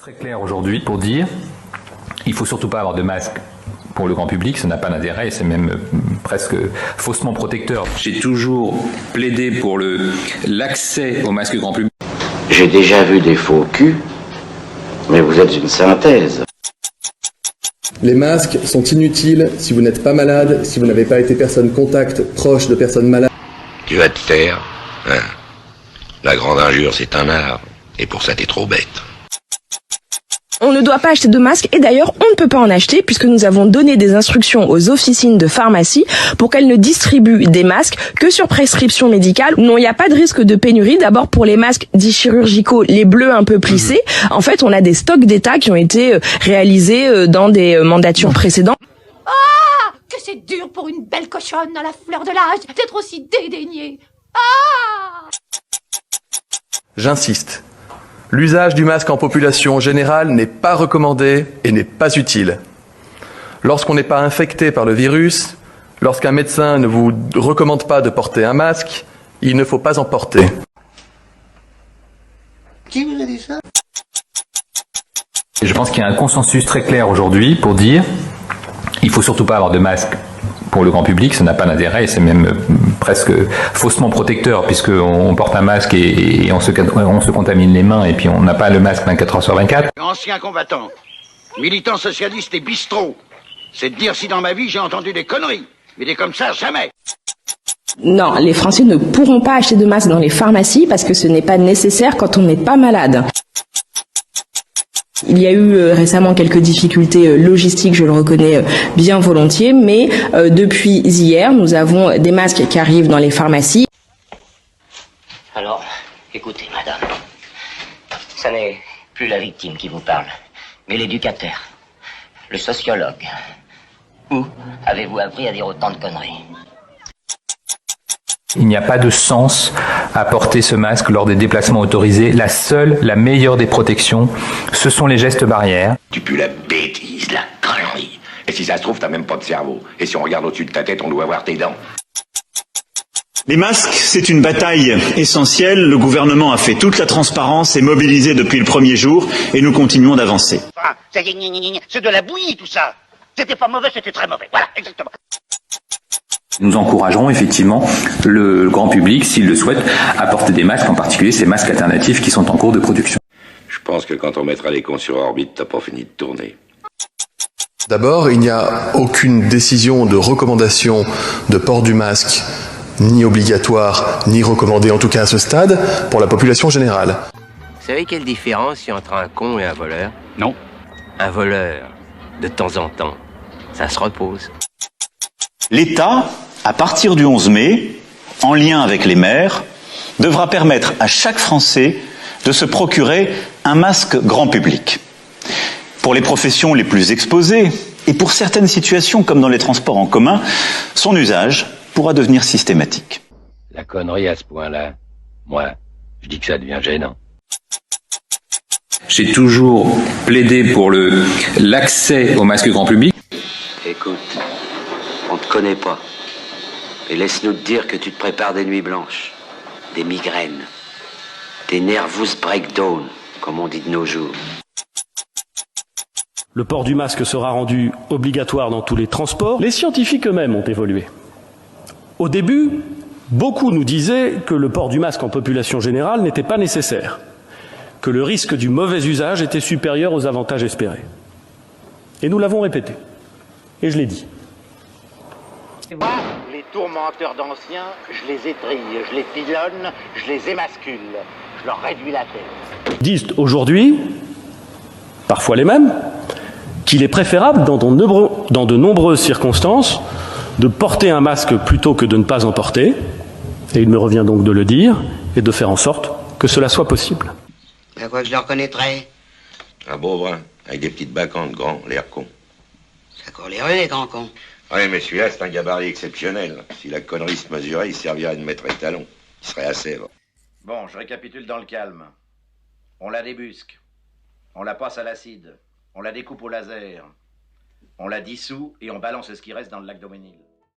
Très clair aujourd'hui pour dire il faut surtout pas avoir de masque pour le grand public, ça n'a pas d'intérêt et c'est même presque faussement protecteur. J'ai toujours plaidé pour l'accès au masque grand public. J'ai déjà vu des faux culs, mais vous êtes une synthèse. Les masques sont inutiles si vous n'êtes pas malade, si vous n'avez pas été personne contact proche de personnes malades. Tu vas te taire, hein. La grande injure, c'est un art, et pour ça t'es trop bête. On ne doit pas acheter de masques et d'ailleurs on ne peut pas en acheter puisque nous avons donné des instructions aux officines de pharmacie pour qu'elles ne distribuent des masques que sur prescription médicale. Non, il n'y a pas de risque de pénurie. D'abord pour les masques dits chirurgicaux, les bleus un peu plissés. En fait, on a des stocks d'État qui ont été réalisés dans des mandatures précédentes. Ah, que c'est dur pour une belle cochonne à la fleur de l'âge d'être aussi dédaignée. Ah! J'insiste. L'usage du masque en population générale n'est pas recommandé et n'est pas utile. Lorsqu'on n'est pas infecté par le virus, lorsqu'un médecin ne vous recommande pas de porter un masque, il ne faut pas en porter. Qui vous a dit ça ? Et je pense qu'il y a un consensus très clair aujourd'hui pour dire il faut surtout pas avoir de masque pour le grand public, ça n'a pas d'intérêt et c'est même presque faussement protecteur puisqu'on porte un masque et on se contamine les mains et puis on n'a pas le masque 24 heures sur 24. Ancien combattant, militant socialiste et bistrot, c'est de dire si dans ma vie j'ai entendu des conneries, mais des comme ça, jamais. Non, les Français ne pourront pas acheter de masques dans les pharmacies parce que ce n'est pas nécessaire quand on n'est pas malade. Il y a eu récemment quelques difficultés logistiques, je le reconnais bien volontiers, mais depuis hier, nous avons des masques qui arrivent dans les pharmacies. Alors, écoutez, madame, ça n'est plus la victime qui vous parle, mais l'éducateur, le sociologue. Où avez-vous appris à dire autant de conneries ? Il n'y a pas de sens à porter ce masque lors des déplacements autorisés. La meilleure des protections, ce sont les gestes barrières. Tu pues la bêtise, la connerie. Et si ça se trouve, t'as même pas de cerveau. Et si on regarde au-dessus de ta tête, on doit voir tes dents. Les masques, c'est une bataille essentielle. Le gouvernement a fait toute la transparence et mobilisé depuis le premier jour et nous continuons d'avancer. Ah, c'est de la bouillie tout ça. C'était pas mauvais, c'était très mauvais. Voilà, exactement. Nous encouragerons effectivement le grand public, s'il le souhaite, à porter des masques, en particulier ces masques alternatifs qui sont en cours de production. Je pense que quand on mettra les cons sur orbite, t'as pas fini de tourner. D'abord, il n'y a aucune décision de recommandation de port du masque, ni obligatoire, ni recommandé, en tout cas à ce stade, pour la population générale. Vous savez quelle différence il y a entre un con et un voleur ? Non. Un voleur, de temps en temps, ça se repose. L'État, à partir du 11 mai, en lien avec les maires, devra permettre à chaque Français de se procurer un masque grand public. Pour les professions les plus exposées et pour certaines situations comme dans les transports en commun, son usage pourra devenir systématique. La connerie à ce point-là, moi, je dis que ça devient gênant. J'ai toujours plaidé pour l'accès au masque grand public. Écoute, on te connaît pas. Et laisse-nous te dire que tu te prépares des nuits blanches, des migraines, des nervous breakdown, comme on dit de nos jours. Le port du masque sera rendu obligatoire dans tous les transports. Les scientifiques eux-mêmes ont évolué. Au début, beaucoup nous disaient que le port du masque en population générale n'était pas nécessaire, que le risque du mauvais usage était supérieur aux avantages espérés. Et nous l'avons répété. Et je l'ai dit. Les tourmenteurs d'anciens, je les étrille, je les pilonne, je les émascule, je leur réduis la tête. Disent aujourd'hui, parfois les mêmes, qu'il est préférable dans de nombreuses circonstances de porter un masque plutôt que de ne pas en porter, et il me revient donc de le dire, et de faire en sorte que cela soit possible. À quoi je le reconnaîtrais ? Un beau brun, avec des petites bacantes, grand, l'air con. Ça court les rues, les grands cons. Ouais, mais celui-là, c'est un gabarit exceptionnel. Si la connerie se mesurait, il servirait de maître étalon. Il serait à Sèvres. Bon, je récapitule dans le calme. On la débusque, on la passe à l'acide, on la découpe au laser, on la dissout et on balance ce qui reste dans le lac Daumesnil.